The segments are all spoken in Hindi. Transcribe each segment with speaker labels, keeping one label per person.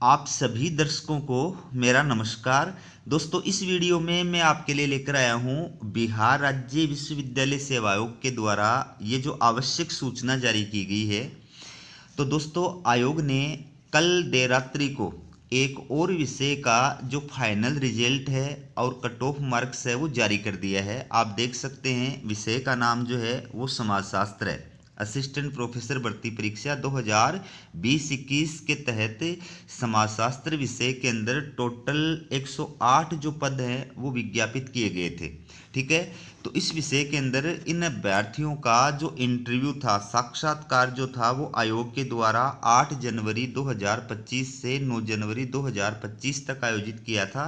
Speaker 1: आप सभी दर्शकों को मेरा नमस्कार। दोस्तों, इस वीडियो में मैं आपके लिए लेकर आया हूं बिहार राज्य विश्वविद्यालय सेवा आयोग के द्वारा ये जो आवश्यक सूचना जारी की गई है। तो दोस्तों, आयोग ने कल देर रात्रि को एक और विषय का जो फाइनल रिजल्ट है और कट ऑफ मार्क्स है वो जारी कर दिया है। आप देख सकते हैं विषय का नाम जो है वो समाजशास्त्र है। असिस्टेंट प्रोफेसर भर्ती परीक्षा 2020-21 के तहत समाजशास्त्र विषय के अंदर टोटल 108 जो पद हैं वो विज्ञापित किए गए थे। ठीक है, तो इस विषय के अंदर इन अभ्यर्थियों का जो इंटरव्यू था, साक्षात्कार जो था, वो आयोग के द्वारा 8 जनवरी 2025 से 9 जनवरी 2025 तक आयोजित किया था।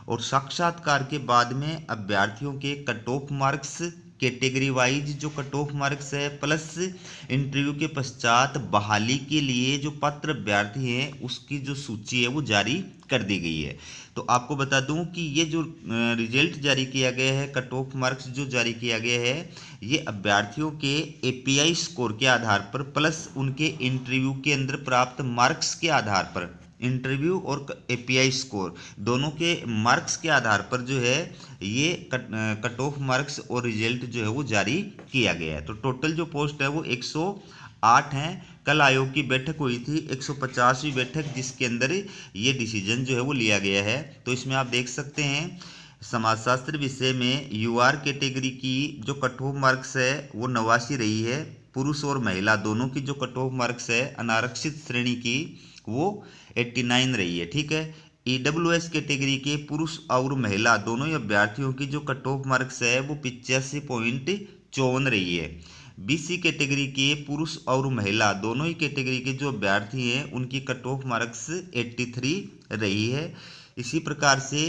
Speaker 1: और साक्षात्कार के बाद में अभ्यर्थियों के cut off marks, category wise जो कट ऑफ मार्क्स है, प्लस इंटरव्यू के पश्चात बहाली के लिए जो पात्र अभ्यर्थी हैं उसकी जो सूची है वो जारी कर दी गई है। तो आपको बता दूं कि ये जो रिजल्ट जारी किया गया है, कट ऑफ मार्क्स जो जारी किया गया है, ये अभ्यर्थियों के एपीआई स्कोर के आधार पर प्लस उनके इंटरव्यू के अंदर प्राप्त मार्क्स के आधार पर, इंटरव्यू और एपीआई स्कोर दोनों के मार्क्स के आधार पर जो है ये कट ऑफ मार्क्स और रिजल्ट जो है वो जारी किया गया है। तो टोटल जो पोस्ट है वो 108 हैं। कल आयोग की बैठक हुई थी, 150वीं बैठक, जिसके अंदर ये डिसीजन जो है वो लिया गया है। तो इसमें आप देख सकते हैं समाजशास्त्र विषय में यूआर कैटेगरी की जो कट ऑफ मार्क्स है वो 89 रही है। पुरुष और महिला दोनों की जो कट ऑफ मार्क्स है अनारक्षित श्रेणी की वो 89 रही है। ठीक है, ईडब्ल्यूएस कैटेगरी के पुरुष और महिला दोनों ही अभ्यर्थियों की जो कट ऑफ मार्क्स है वो 85.54 रही है। बीसी कैटेगरी के पुरुष और महिला दोनों ही कैटेगरी के जो अभ्यर्थी हैं उनकी कट ऑफ मार्क्स 83 रही है। इसी प्रकार से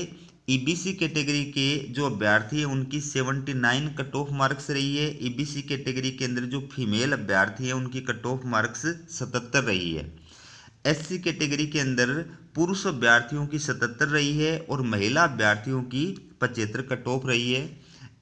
Speaker 1: ईबीसी कैटेगरी के जो अभ्यर्थी हैं उनकी 79 कट ऑफ मार्क्स रही है। ईबीसी कैटेगरी के अंदर जो फीमेल अभ्यर्थी हैं उनकी कट ऑफ मार्क्स 77 रही है। एससी कैटेगरी के अंदर पुरुष अभ्यर्थियों की 77 रही है और महिला अभ्यर्थियों की 75 कट ऑफ रही है।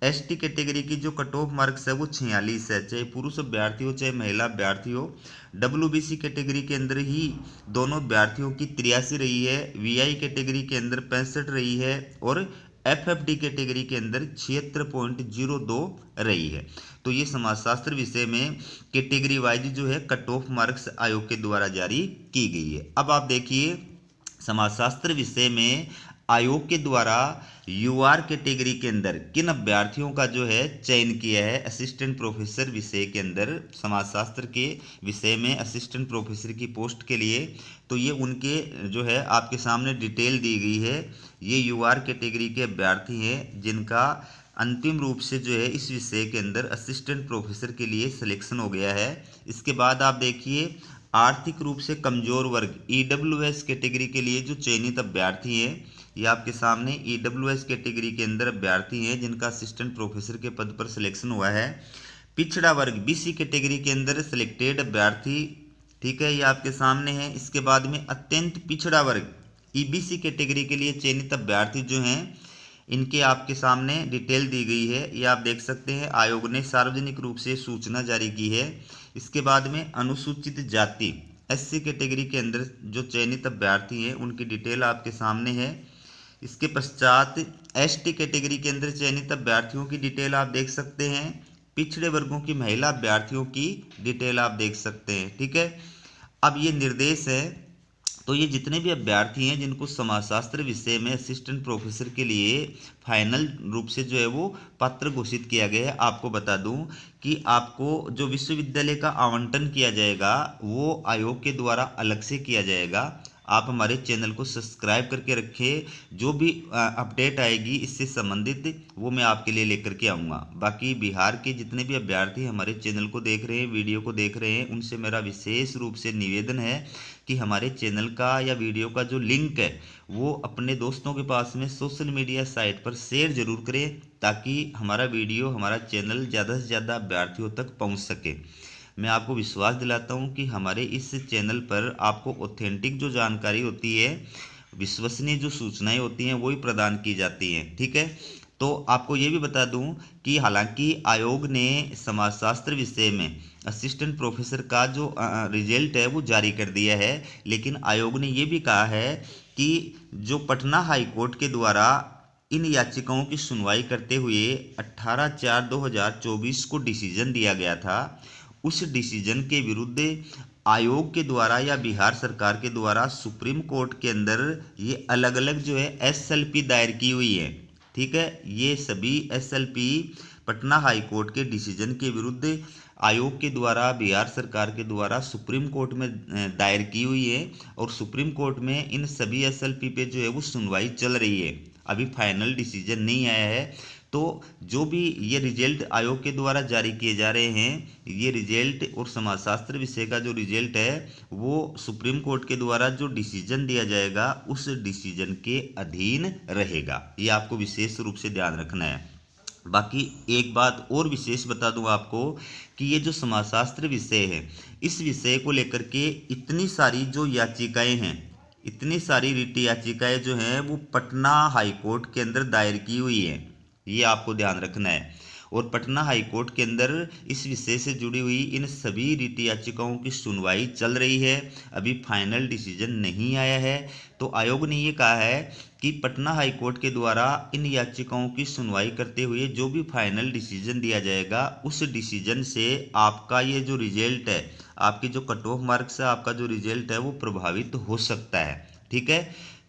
Speaker 1: एसटी कैटेगरी की जो कट ऑफ मार्क्स है वो 46 है, चाहे पुरुष अभ्यर्थी हो चाहे महिला अभ्यर्थी हो। डब्ल्यूबीसी कैटेगरी के अंदर ही दोनों अभ्यर्थियों की 83 रही है। वीआई कैटेगरी के अंदर 65 रही है और एफएफडी कैटेगरी के अंदर 76.02 रही है। तो ये समाजशास्त्र विषय में कैटेगरी वाइज जो है कट ऑफ मार्क्स आयोग के द्वारा जारी की गई है। अब आप देखिए समाजशास्त्र विषय में आयोग के द्वारा यूआर कैटेगरी के अंदर किन अभ्यर्थियों का जो है चयन किया है असिस्टेंट प्रोफेसर विषय के अंदर, समाजशास्त्र के विषय में असिस्टेंट प्रोफेसर की पोस्ट के लिए। तो ये उनके जो है आपके सामने डिटेल दी गई है। ये यूआर कैटेगरी के अभ्यर्थी हैं जिनका अंतिम रूप से जो है इस विषय के अंदर असिस्टेंट प्रोफेसर के लिए सिलेक्शन हो गया है। इसके बाद आप देखिए आर्थिक रूप से कमजोर वर्ग ईडब्ल्यूएस कैटेगरी के लिए जो चयनित अभ्यर्थी हैं, ये आपके सामने ईडब्ल्यूएस कैटेगरी के अंदर अभ्यर्थी हैं जिनका असिस्टेंट प्रोफेसर के पद पर सिलेक्शन हुआ है। पिछड़ा वर्ग बीसी कैटेगरी के अंदर सिलेक्टेड अभ्यर्थी, ठीक है, ये आपके सामने है। इसके बाद में अत्यंत पिछड़ा वर्ग ईबीसी कैटेगरी के लिए चयनित अभ्यर्थी जो हैं इनके आपके सामने डिटेल दी गई है। ये आप देख सकते हैं आयोग ने सार्वजनिक रूप से सूचना जारी की है। इसके बाद में अनुसूचित जाति एससी कैटेगरी के अंदर जो चयनित अभ्यर्थी हैं उनकी डिटेल आपके सामने है। इसके पश्चात एसटी कैटेगरी के अंदर चयनित अभ्यर्थियों की डिटेल आप देख सकते हैं। पिछड़े वर्गों की महिला अभ्यर्थियों की डिटेल आप देख सकते हैं। ठीक है, अब ये निर्देश है। तो ये जितने भी अभ्यर्थी हैं जिनको समाजशास्त्र विषय में असिस्टेंट प्रोफेसर के लिए फाइनल रूप से जो है वो पात्र घोषित किया गया है, आपको बता दूं कि आपको जो विश्वविद्यालय का आवंटन किया जाएगा वो आयोग के द्वारा अलग से किया जाएगा। आप हमारे चैनल को सब्सक्राइब करके रखें, जो भी अपडेट आएगी इससे संबंधित वो मैं आपके लिए लेकर के आऊँगा। बाकी बिहार के जितने भी अभ्यर्थी हमारे चैनल को देख रहे हैं, वीडियो को देख रहे हैं, उनसे मेरा विशेष रूप से निवेदन है कि हमारे चैनल का या वीडियो का जो लिंक है वो अपने दोस्तों के पास में सोशल मीडिया साइट पर शेयर जरूर करें ताकि हमारा वीडियो, हमारा चैनल ज़्यादा से ज़्यादा अभ्यर्थियों तक पहुंच सके। मैं आपको विश्वास दिलाता हूं कि हमारे इस चैनल पर आपको ऑथेंटिक जो जानकारी होती है, विश्वसनीय जो सूचनाएं होती हैं वही प्रदान की जाती हैं। ठीक है, तो आपको ये भी बता दूं कि हालांकि आयोग ने समाजशास्त्र विषय में असिस्टेंट प्रोफेसर का जो रिजल्ट है वो जारी कर दिया है, लेकिन आयोग ने ये भी कहा है कि जो पटना हाई कोर्ट के द्वारा इन याचिकाओं की सुनवाई करते हुए 18/4/2024 को डिसीजन दिया गया था, उस डिसीजन के विरुद्ध आयोग के द्वारा या बिहार सरकार के द्वारा सुप्रीम कोर्ट के अंदर ये अलग अलग जो है एसएलपी दायर की हुई है। ठीक है, ये सभी एसएलपी पटना हाई कोर्ट के डिसीजन के विरुद्ध आयोग के द्वारा बिहार सरकार के द्वारा सुप्रीम कोर्ट में दायर की हुई है, और सुप्रीम कोर्ट में इन सभी एसएलपी पे जो है वो सुनवाई चल रही है। अभी फाइनल डिसीजन नहीं आया है। तो जो भी ये रिजल्ट आयोग के द्वारा जारी किए जा रहे हैं, ये रिजल्ट और समाजशास्त्र विषय का जो रिजल्ट है वो सुप्रीम कोर्ट के द्वारा जो डिसीजन दिया जाएगा उस डिसीजन के अधीन रहेगा। ये आपको विशेष रूप से ध्यान रखना है। बाकी एक बात और विशेष बता दूं आपको कि ये जो समाजशास्त्र विषय है, इस विषय को लेकर के इतनी सारी जो याचिकाएं हैं, इतनी सारी रिट याचिकाएं जो हैं वो पटना हाई कोर्ट के अंदर दायर की हुई है। ये आपको ध्यान रखना है। और पटना हाई कोर्ट के अंदर इस विषय से जुड़ी हुई इन सभी रिट याचिकाओं की सुनवाई चल रही है। अभी फाइनल डिसीजन नहीं आया है। तो आयोग ने ये कहा है कि पटना हाई कोर्ट के द्वारा इन याचिकाओं की सुनवाई करते हुए जो भी फाइनल डिसीजन दिया जाएगा उस डिसीजन से आपका ये जो रिजल्ट है, आपके जो कट ऑफ मार्क्स है, आपका जो रिजल्ट है वो प्रभावित हो सकता है। ठीक है,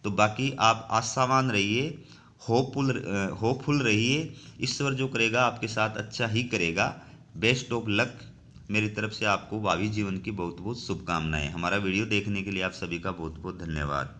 Speaker 1: तो बाकी आप आशावान रहिए, होपफुल रहिए। ईश्वर जो करेगा आपके साथ अच्छा ही करेगा। Best of luck. मेरी तरफ से आपको भावी जीवन की बहुत बहुत शुभकामनाएं। हमारा वीडियो देखने के लिए आप सभी का बहुत बहुत धन्यवाद।